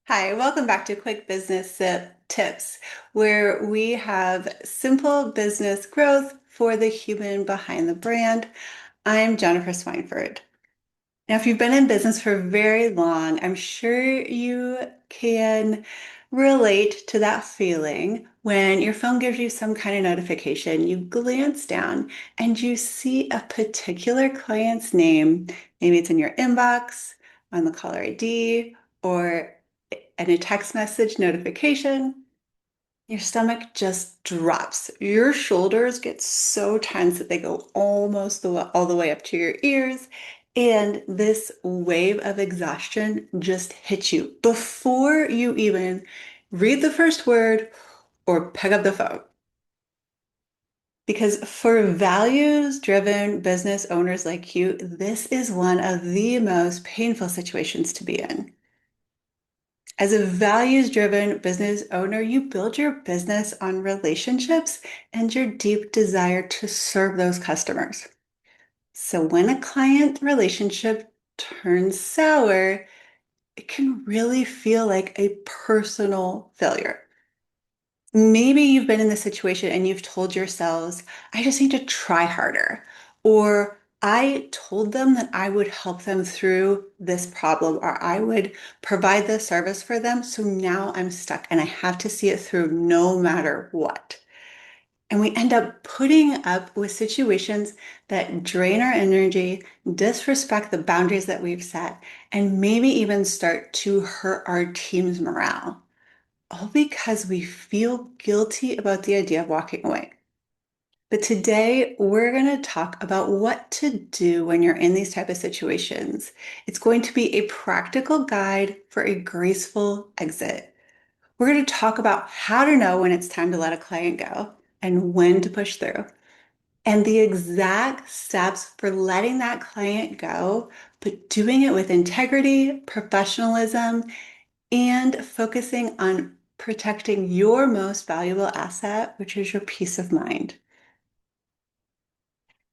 Hi, welcome back to Quick Business Tips, where we have simple business growth for the human behind the brand. I'm Jennifer Swineford. Now, if you've been in business for very long, I'm sure you can relate to that feeling when your phone gives you some kind of notification. You glance down and you see a particular client's name. Maybe it's in your inbox, on the caller ID, or in a text message notification. Your stomach just drops. Your shoulders get so tense that they go almost all the way up to your ears. And this wave of exhaustion just hits you before you even read the first word or pick up the phone. Because for values-driven business owners like you, this is one of the most painful situations to be in. As a values-driven business owner, you build your business on relationships and your deep desire to serve those customers. So when a client relationship turns sour, it can really feel like a personal failure. Maybe you've been in this situation and you've told yourselves, I just need to try harder. Or I told them that I would help them through this problem, or I would provide this service for them. So now I'm stuck and I have to see it through no matter what. And we end up putting up with situations that drain our energy, disrespect the boundaries that we've set, and maybe even start to hurt our team's morale, all because we feel guilty about the idea of walking away. But today we're going to talk about what to do when you're in these type of situations. It's going to be a practical guide for a graceful exit. We're going to talk about how to know when it's time to let a client go and when to push through, and the exact steps for letting that client go, but doing it with integrity, professionalism, and focusing on protecting your most valuable asset, which is your peace of mind.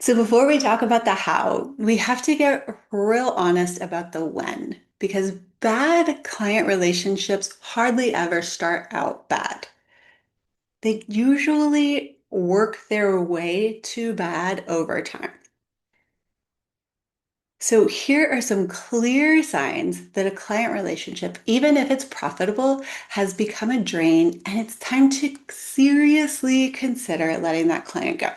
So before we talk about the how, we have to get real honest about the when, because bad client relationships hardly ever start out bad. They usually work their way to bad over time. So here are some clear signs that a client relationship, even if it's profitable, has become a drain and it's time to seriously consider letting that client go.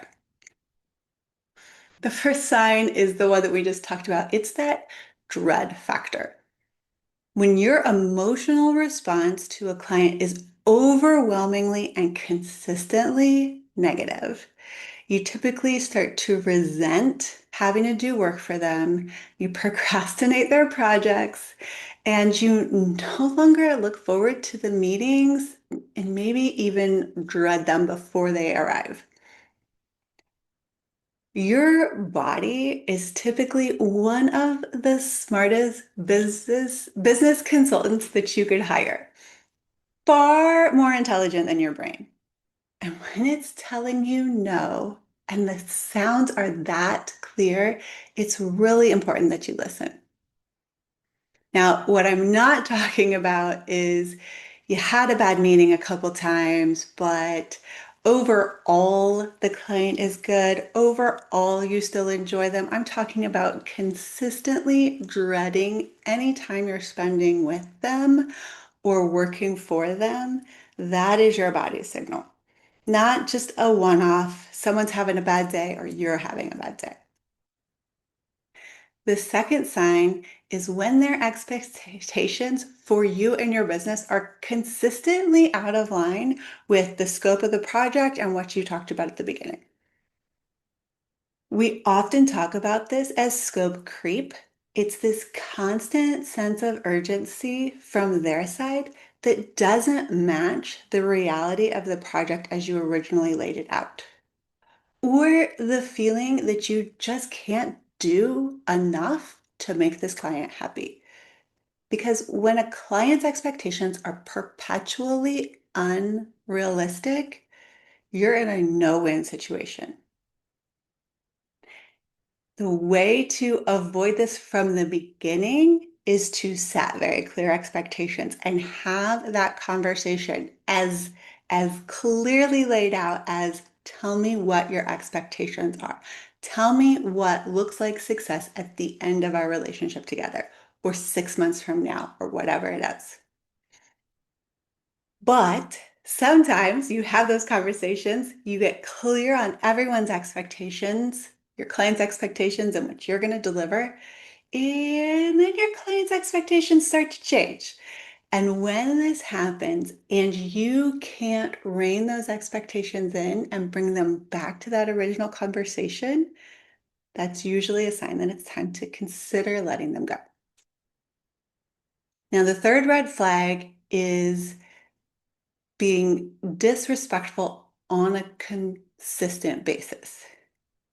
The first sign is the one that we just talked about. It's that dread factor. When your emotional response to a client is overwhelmingly and consistently negative, you typically start to resent having to do work for them. You procrastinate their projects, and you no longer look forward to the meetings and maybe even dread them before they arrive. Your body is typically one of the smartest business consultants that you could hire, far more intelligent than your brain. And when it's telling you no, and the sounds are that clear, it's really important that you listen. Now, what I'm not talking about is you had a bad meeting a couple times, but overall the client is good. Overall, you still enjoy them. I'm talking about consistently dreading any time you're spending with them or working for them. That is your body signal, not just a one-off, someone's having a bad day or you're having a bad day. The second sign is when their expectations for you and your business are consistently out of line with the scope of the project and what you talked about at the beginning. We often talk about this as scope creep. It's this constant sense of urgency from their side that doesn't match the reality of the project as you originally laid it out. Or the feeling that you just can't do enough to make this client happy. Because when a client's expectations are perpetually unrealistic, you're in a no-win situation. The way to avoid this from the beginning is to set very clear expectations and have that conversation as clearly laid out as tell me what your expectations are. Tell me what looks like success at the end of our relationship together, or 6 months from now, or whatever it is. But sometimes you have those conversations, you get clear on everyone's expectations, your client's expectations, and what you're going to deliver. And then your client's expectations start to change. And when this happens and you can't rein those expectations in and bring them back to that original conversation, that's usually a sign that it's time to consider letting them go. Now, the third red flag is being disrespectful on a consistent basis.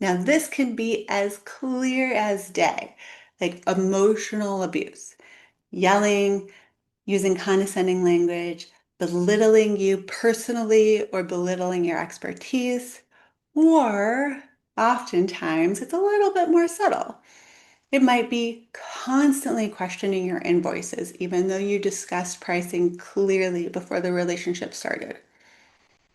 Now, this can be as clear as day, like emotional abuse, yelling, using condescending language, belittling you personally or belittling your expertise, or oftentimes it's a little bit more subtle. It might be constantly questioning your invoices, even though you discussed pricing clearly before the relationship started.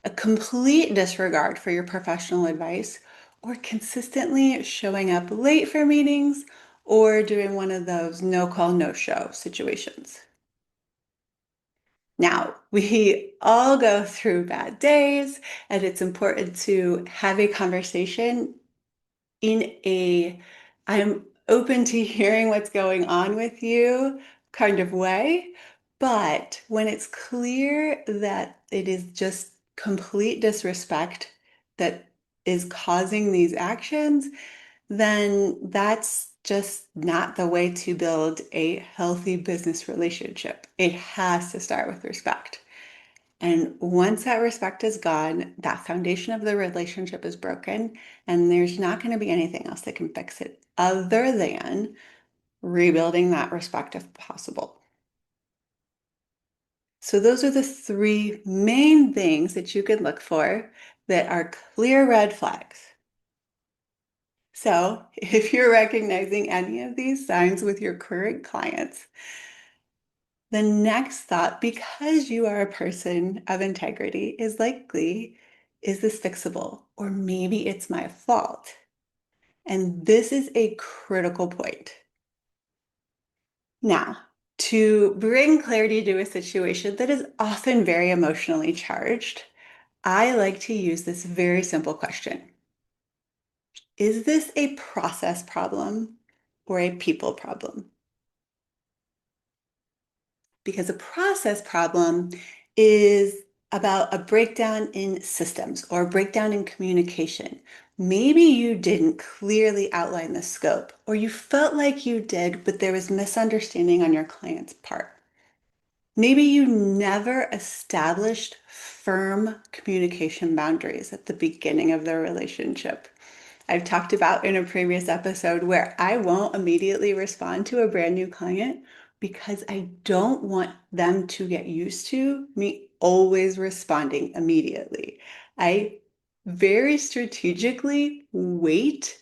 A complete disregard for your professional advice, or consistently showing up late for meetings, or doing one of those no call, no show situations. Now, we all go through bad days, and it's important to have a conversation in a I'm open to hearing what's going on with you kind of way. But when it's clear that it is just complete disrespect that is causing these actions, then that's just not the way to build a healthy business relationship. It has to start with respect. And once that respect is gone, that foundation of the relationship is broken, and there's not going to be anything else that can fix it other than rebuilding that respect if possible. So, those are the three main things that you could look for that are clear red flags. So, if you're recognizing any of these signs with your current clients, the next thought, because you are a person of integrity, is likely, is this fixable? Or maybe it's my fault. And this is a critical point. Now, to bring clarity to a situation that is often very emotionally charged, I like to use this very simple question. Is this a process problem or a people problem? Because a process problem is about a breakdown in systems or a breakdown in communication. Maybe you didn't clearly outline the scope, or you felt like you did, but there was misunderstanding on your client's part. Maybe you never established firm communication boundaries at the beginning of the relationship. I've talked about in a previous episode where I won't immediately respond to a brand new client because I don't want them to get used to me always responding immediately. I very strategically wait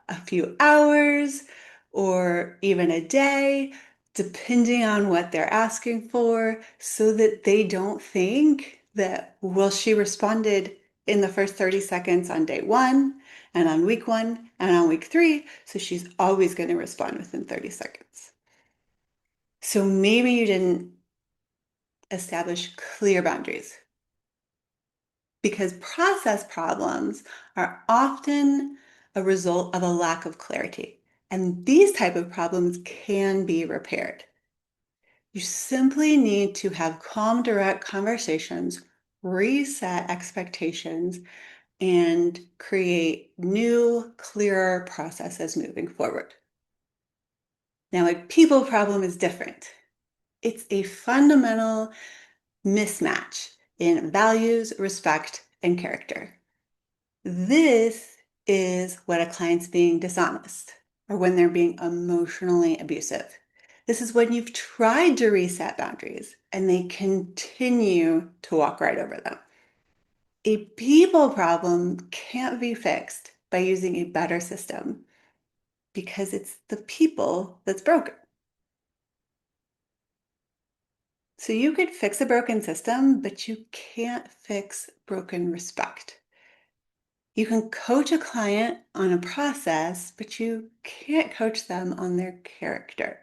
a few hours or even a day, depending on what they're asking for, so that they don't think that, well, she responded in the first 30 seconds on day one, and on week one, and on week three, so she's always going to respond within 30 seconds. So maybe you didn't establish clear boundaries because process problems are often a result of a lack of clarity. And these type of problems can be repaired. You simply need to have calm, direct conversations, reset expectations, and create new, clearer processes moving forward. Now, a people problem is different. It's a fundamental mismatch in values, respect, and character. This is when a client's being dishonest or when they're being emotionally abusive. This is when you've tried to reset boundaries and they continue to walk right over them. A people problem can't be fixed by using a better system because it's the people that's broken. So you could fix a broken system, but you can't fix broken respect. You can coach a client on a process, but you can't coach them on their character.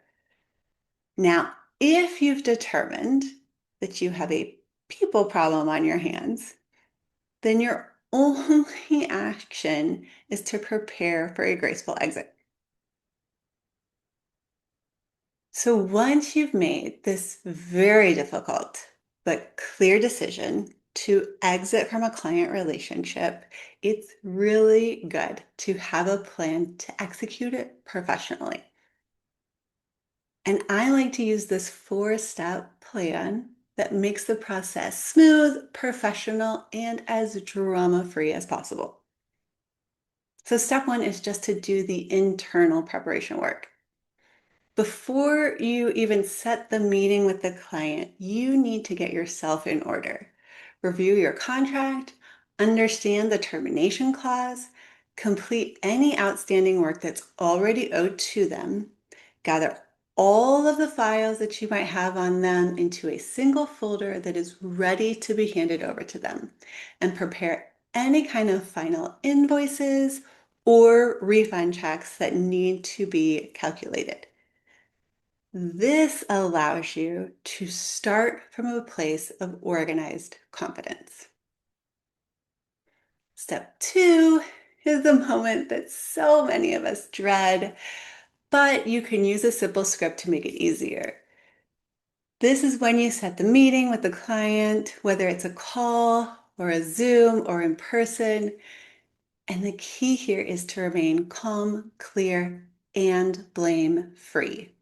Now, if you've determined that you have a people problem on your hands, then your only action is to prepare for a graceful exit. So once you've made this very difficult but clear decision to exit from a client relationship, it's really good to have a plan to execute it professionally. And I like to use this 4-step plan that makes the process smooth, professional, and as drama-free as possible. So step 1 is just to do the internal preparation work. Before you even set the meeting with the client, you need to get yourself in order. Review your contract, understand the termination clause, complete any outstanding work that's already owed to them, gather all of the files that you might have on them into a single folder that is ready to be handed over to them, and prepare any kind of final invoices or refund checks that need to be calculated. This allows you to start from a place of organized confidence. Step 2 is the moment that so many of us dread, but you can use a simple script to make it easier. This is when you set the meeting with the client, whether it's a call or a Zoom or in person. And the key here is to remain calm, clear, and blame-free.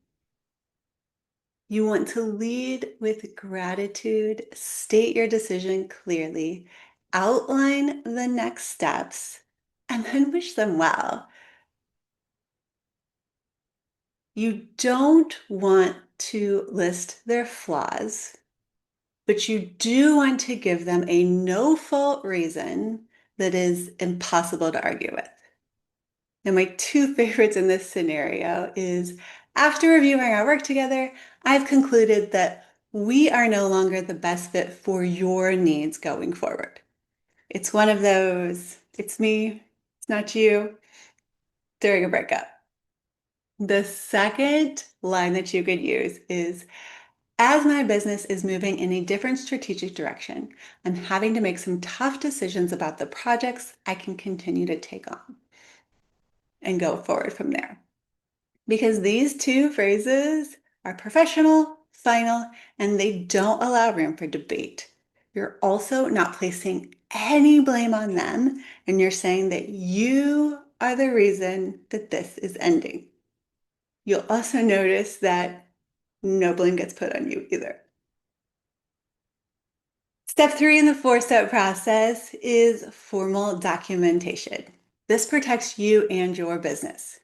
You want to lead with gratitude, state your decision clearly, outline the next steps, and then wish them well. You don't want to list their flaws, but you do want to give them a no-fault reason that is impossible to argue with. And my 2 favorites in this scenario is, after reviewing our work together, I've concluded that we are no longer the best fit for your needs going forward. It's one of those, it's me, it's not you, during a breakup. The second line that you could use is, as my business is moving in a different strategic direction, I'm having to make some tough decisions about the projects I can continue to take on, and go forward from there. Because these 2 phrases are professional, final, and they don't allow room for debate. You're also not placing any blame on them, and you're saying that you are the reason that this is ending. You'll also notice that no blame gets put on you either. Step 3 in the 4-step process is formal documentation. This protects you and your business.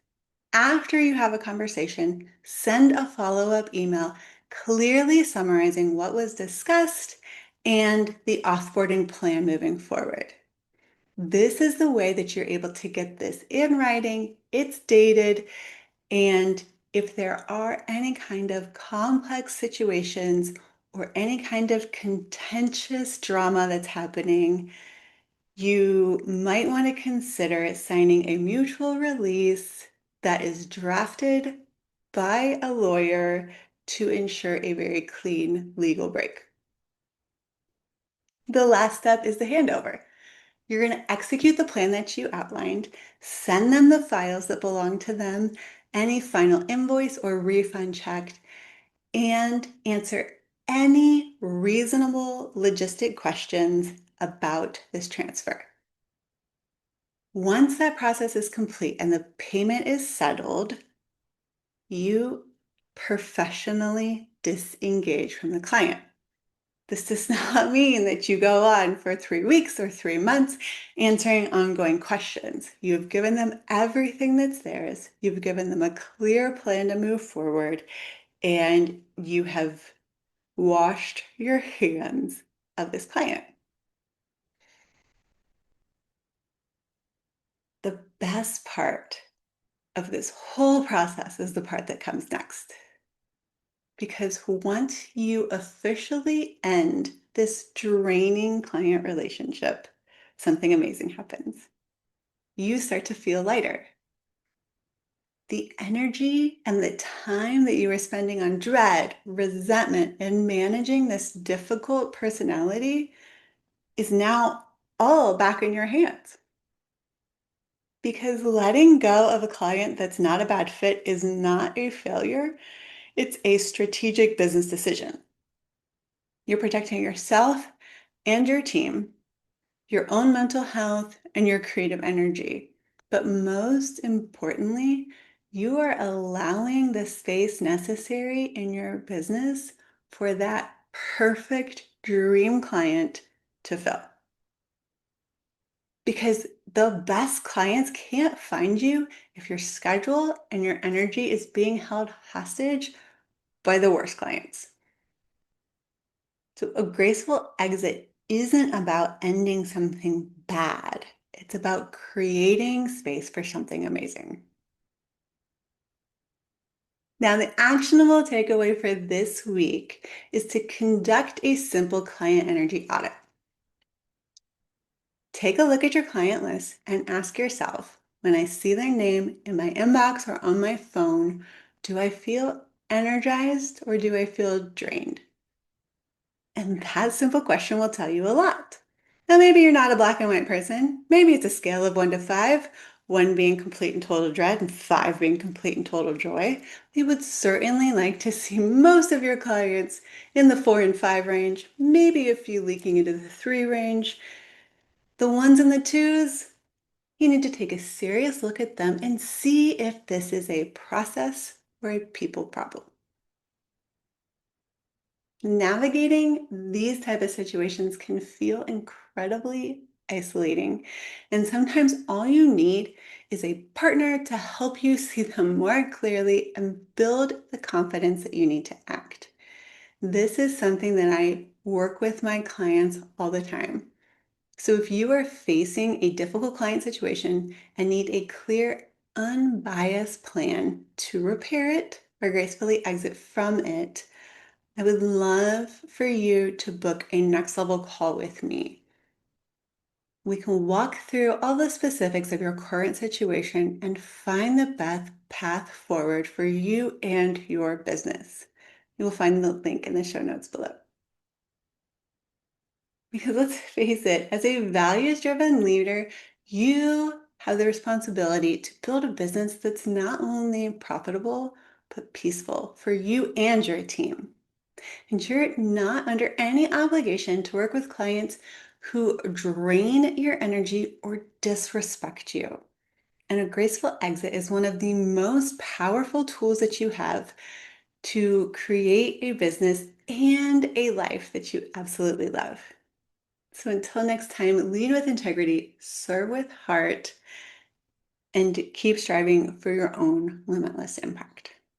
After you have a conversation, send a follow-up email clearly summarizing what was discussed and the offboarding plan moving forward. This is the way that you're able to get this in writing, it's dated, and if there are any kind of complex situations or any kind of contentious drama that's happening, you might want to consider signing a mutual release that is drafted by a lawyer to ensure a very clean legal break. The last step is the handover. You're going to execute the plan that you outlined, send them the files that belong to them, any final invoice or refund check, and answer any reasonable logistic questions about this transfer. Once that process is complete and the payment is settled, you professionally disengage from the client. This does not mean that you go on for 3 weeks or 3 months answering ongoing questions. You've given them everything that's theirs. You've given them a clear plan to move forward, and you have washed your hands of this client. The best part of this whole process is the part that comes next. Because once you officially end this draining client relationship, something amazing happens. You start to feel lighter. The energy and the time that you were spending on dread, resentment, and managing this difficult personality is now all back in your hands. Because letting go of a client that's not a bad fit is not a failure, it's a strategic business decision. You're protecting yourself and your team, your own mental health, and your creative energy. But most importantly, you are allowing the space necessary in your business for that perfect dream client to fill. Because the best clients can't find you if your schedule and your energy is being held hostage by the worst clients. So a graceful exit isn't about ending something bad. It's about creating space for something amazing. Now, the actionable takeaway for this week is to conduct a simple client energy audit. Take a look at your client list and ask yourself, when I see their name in my inbox or on my phone, do I feel energized or do I feel drained? And that simple question will tell you a lot. Now, maybe you're not a black and white person. Maybe it's a scale of 1 to 5, 1 being complete and total dread and 5 being complete and total joy. We would certainly like to see most of your clients in the 4 and 5 range, maybe a few leaking into the 3 range. The 1s and the 2s, you need to take a serious look at them and see if this is a process or a people problem. Navigating these type of situations can feel incredibly isolating. And sometimes all you need is a partner to help you see them more clearly and build the confidence that you need to act. This is something that I work with my clients all the time. So if you are facing a difficult client situation and need a clear, unbiased plan to repair it or gracefully exit from it, I would love for you to book a next level call with me. We can walk through all the specifics of your current situation and find the best path forward for you and your business. You will find the link in the show notes below. Because let's face it, as a values-driven leader, you have the responsibility to build a business that's not only profitable, but peaceful for you and your team. And you're not under any obligation to work with clients who drain your energy or disrespect you. And a graceful exit is one of the most powerful tools that you have to create a business and a life that you absolutely love. So until next time, lead with integrity, serve with heart, and keep striving for your own limitless impact.